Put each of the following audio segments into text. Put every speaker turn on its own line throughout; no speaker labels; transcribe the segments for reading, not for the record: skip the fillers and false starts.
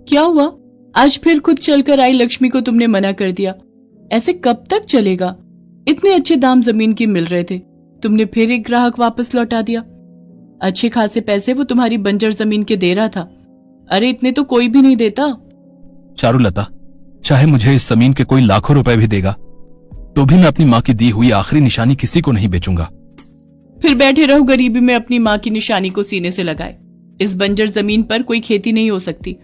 क्या हुआ? आज फिर खुद चलकर आई लक्ष्मी को तुमने मना कर दिया। ऐसे कब तक चलेगा? इतने अच्छे दाम जमीन की मिल रहे थे, तुमने फिर एक ग्राहक वापस लौटा दिया। अच्छे खासे पैसे वो तुम्हारी बंजर जमीन के दे रहा था। अरे इतने तो कोई भी नहीं देता।
चारुलता, चाहे मुझे इस जमीन के कोई लाखों रुपए भी देगा तो भी मैं अपनी माँ की दी हुई आखिरी निशानी किसी को नहीं बेचूंगा।
फिर बैठे रहो गरीबी में अपनी माँ की निशानी को सीने से लगाए। इस बंजर जमीन पर कोई खेती नहीं हो सकती।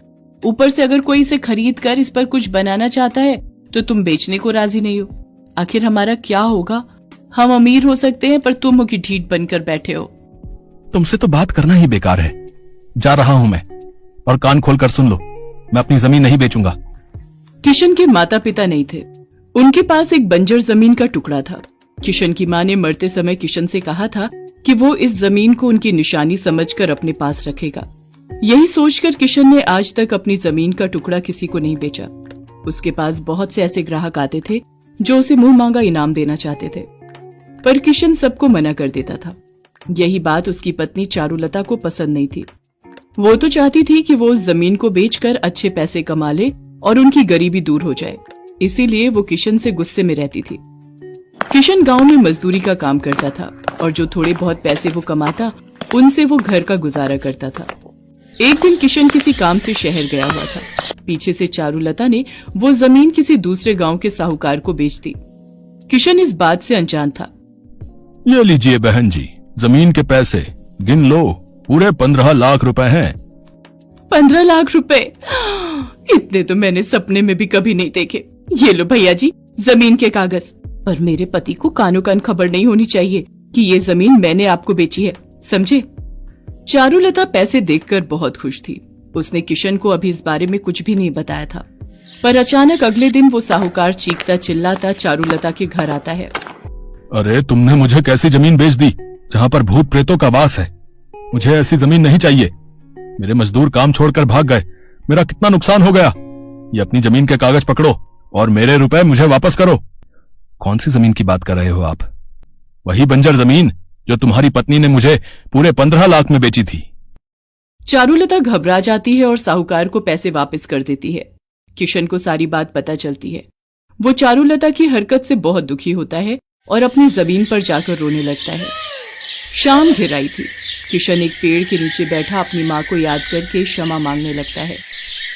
ऊपर से अगर कोई इसे खरीद कर इस पर कुछ बनाना चाहता है तो तुम बेचने को राजी नहीं हो। आखिर हमारा क्या होगा? हम अमीर हो सकते हैं पर तुम हो की ढीठ बनकर बैठे हो।
तुमसे तो बात करना ही बेकार है। जा रहा हूं मैं, और कान खोलकर सुन लो, मैं अपनी जमीन नहीं बेचूंगा।
किशन के माता पिता नहीं थे, उनके पास एक बंजर जमीन का टुकड़ा था। किशन की माँ ने मरते समय किशन से कहा था कि वो इस जमीन को उनकी निशानी समझकर अपने पास रखेगा। यही सोचकर किशन ने आज तक अपनी जमीन का टुकड़ा किसी को नहीं बेचा। उसके पास बहुत से ऐसे ग्राहक आते थे जो उसे मुंह मांगा इनाम देना चाहते थे, पर किशन सबको मना कर देता था। यही बात उसकी पत्नी चारुलता को पसंद नहीं थी। वो तो चाहती थी कि वो उस जमीन को बेचकर अच्छे पैसे कमा ले और उनकी गरीबी दूर हो जाए। इसीलिए वो किशन से गुस्से में रहती थी। किशन गांव में मजदूरी का काम करता था और जो थोड़े बहुत पैसे वो कमाता उनसे वो घर का गुजारा करता था। एक दिन किशन किसी काम से शहर गया हुआ था। पीछे से चारुलता ने वो जमीन किसी दूसरे गांव के साहूकार को बेच दी। किशन इस बात से अनजान था।
ये लीजिए बहन जी, जमीन के पैसे गिन लो, पूरे 15 लाख रुपए हैं।
15 लाख रुपए? इतने तो मैंने सपने में भी कभी नहीं देखे। ये लो भैया जी, जमीन के कागज। पर मेरे पति को कानो कान खबर नहीं होनी चाहिए कि ये जमीन मैंने आपको बेची है, समझे? चारुलता पैसे देखकर बहुत खुश थी। उसने किशन को अभी इस बारे में कुछ भी नहीं बताया था, पर अचानक अगले दिन वो साहूकार चीखता चिल्लाता चारुलता के घर आता है।
अरे तुमने मुझे कैसी जमीन बेच दी जहाँ पर भूत प्रेतों का वास है? मुझे ऐसी जमीन नहीं चाहिए। मेरे मजदूर काम छोड़कर भाग गए, मेरा कितना नुकसान हो गया। ये अपनी जमीन के कागज पकड़ो और मेरे रुपए मुझे वापस करो। कौन सी जमीन की बात कर रहे हो आप? वही बंजर जमीन जो तुम्हारी पत्नी ने मुझे पूरे 15 लाख में बेची थी।
चारुलता घबरा जाती है और साहूकार को पैसे वापस कर देती है। किशन को सारी बात पता चलती है। वो चारुलता की हरकत से बहुत दुखी होता है और अपनी जमीन पर जाकर रोने लगता है। शाम घिर आई थी। किशन एक पेड़ के नीचे बैठा अपनी माँ को याद करके क्षमा मांगने लगता है।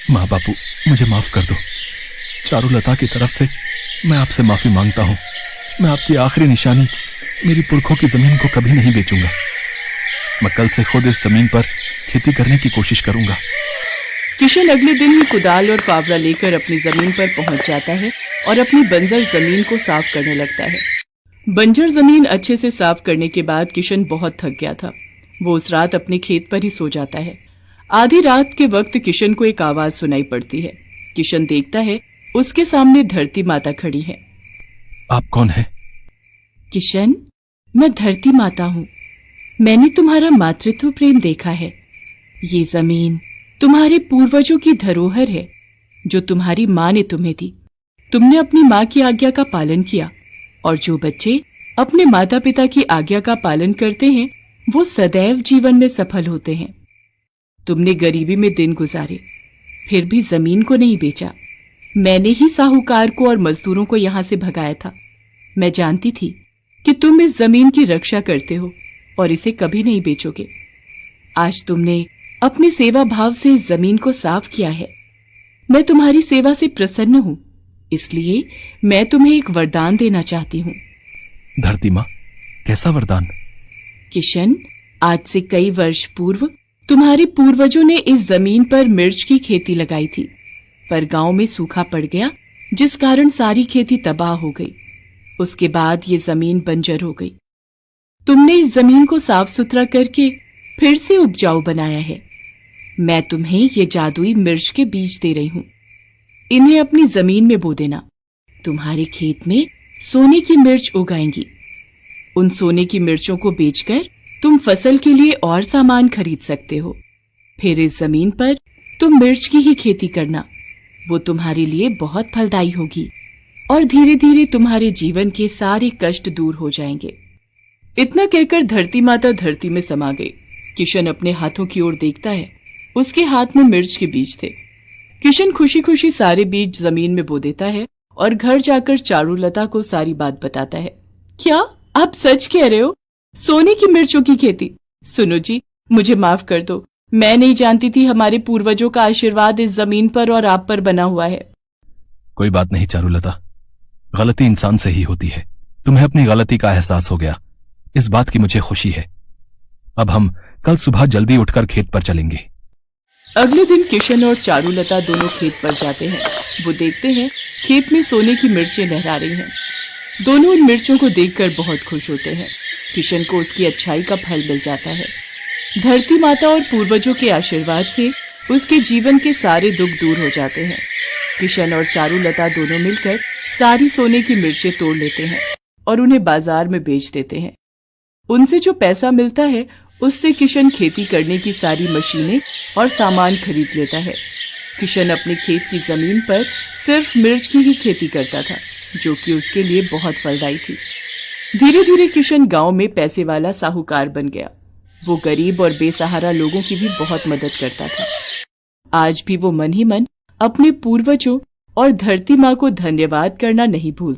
माँ बापू, मुझे माफ कर दो। चारुलता की तरफ से मैं आपसे माफी मांगता हूँ। मैं आपकी आखिरी निशानी, मेरी पुरखों की जमीन को कभी नहीं बेचूंगा। मैं कल से खुद इस जमीन पर खेती करने की कोशिश करूंगा।
किशन अगले दिन ही कुदाल और फावड़ा लेकर अपनी जमीन पर पहुंच जाता है और अपनी बंजर जमीन को साफ करने लगता है। बंजर जमीन अच्छे से साफ करने के बाद किशन बहुत थक गया था। वो उस रात अपने खेत पर ही सो जाता है। आधी रात के वक्त किशन को एक आवाज सुनाई पड़ती है। किशन देखता है, उसके सामने धरती माता खड़ी है।
आप कौन है?
किशन, मैं धरती माता हूँ। मैंने तुम्हारा मातृत्व प्रेम देखा है। ये जमीन तुम्हारे पूर्वजों की धरोहर है जो तुम्हारी माँ ने तुम्हें दी। तुमने अपनी माँ की आज्ञा का पालन किया और जो बच्चे अपने माता पिता की आज्ञा का पालन करते हैं वो सदैव जीवन में सफल होते हैं। तुमने गरीबी में दिन गुजारे फिर भी जमीन को नहीं बेचा। मैंने ही साहूकार को और मजदूरों को यहाँ से भगाया था। मैं जानती थी कि तुम इस जमीन की रक्षा करते हो और इसे कभी नहीं बेचोगे। आज तुमने अपने सेवा भाव से इस जमीन को साफ किया है। मैं तुम्हारी सेवा से प्रसन्न हूँ, इसलिए मैं तुम्हें एक वरदान देना चाहती हूँ।
धरती माँ, कैसा वरदान?
किशन, आज से कई वर्ष पूर्व तुम्हारे पूर्वजों ने इस जमीन पर मिर्च की खेती लगाई थी, पर गांव में सूखा पड़ गया जिस कारण सारी खेती तबाह हो गई। उसके बाद ये जमीन बंजर हो गई। तुमने इस जमीन को साफ सुथरा करके फिर से उपजाऊ बनाया है। मैं तुम्हें ये जादुई मिर्च के बीज दे रही हूँ। इन्हें अपनी जमीन में बो देना। तुम्हारे खेत में सोने की मिर्च उगाएंगी। उन सोने की मिर्चों को बेचकर तुम फसल के लिए और सामान खरीद सकते हो। फिर इस जमीन पर तुम मिर्च की ही खेती करना। वो तुम्हारे लिए बहुत फलदायी होगी और धीरे धीरे तुम्हारे जीवन के सारे कष्ट दूर हो जाएंगे। इतना कहकर धरती माता धरती में समा गई। किशन अपने हाथों की ओर देखता है। उसके हाथ में मिर्च के बीज थे। किशन खुशी खुशी सारे बीज जमीन में बो देता है और घर जाकर चारुलता को सारी बात बताता है। क्या आप सच कह रहे हो? सोने की मिर्चों की खेती? सुनो जी, मुझे माफ कर दो, मैं नहीं जानती थी हमारे पूर्वजों का आशीर्वाद इस जमीन पर और आप पर बना हुआ है।
कोई बात नहीं चारुलता, गलती इंसान से ही होती है। तुम्हें अपनी गलती का एहसास हो गया, इस बात की मुझे खुशी है। अब हम कल सुबह जल्दी उठकर खेत पर चलेंगे।
अगले दिन किशन और चारुलता दोनों खेत पर जाते हैं। वो देखते हैं खेत में सोने की मिर्चें लहरा रही हैं। दोनों उन मिर्चों को देखकर बहुत खुश होते हैं। किशन को उसकी अच्छाई का फल मिल जाता है। धरती माता और पूर्वजों के आशीर्वाद से उसके जीवन के सारे दुख दूर हो जाते हैं। किशन और चारुलता दोनों मिलकर सारी सोने की मिर्चें तोड़ लेते हैं और उन्हें बाजार में बेच देते हैं। उनसे जो पैसा मिलता है उससे किशन खेती करने की सारी मशीनें और सामान खरीद लेता है। किशन अपने खेत की जमीन पर सिर्फ मिर्च की ही खेती करता था, जो कि उसके लिए बहुत फलदायी थी। धीरे धीरे किशन गांव में पैसे वाला साहूकार बन गया। वो गरीब और बेसहारा लोगों की भी बहुत मदद करता था। आज भी वो मन ही मन अपने पूर्वजों और धरती माँ को धन्यवाद करना नहीं भूलता।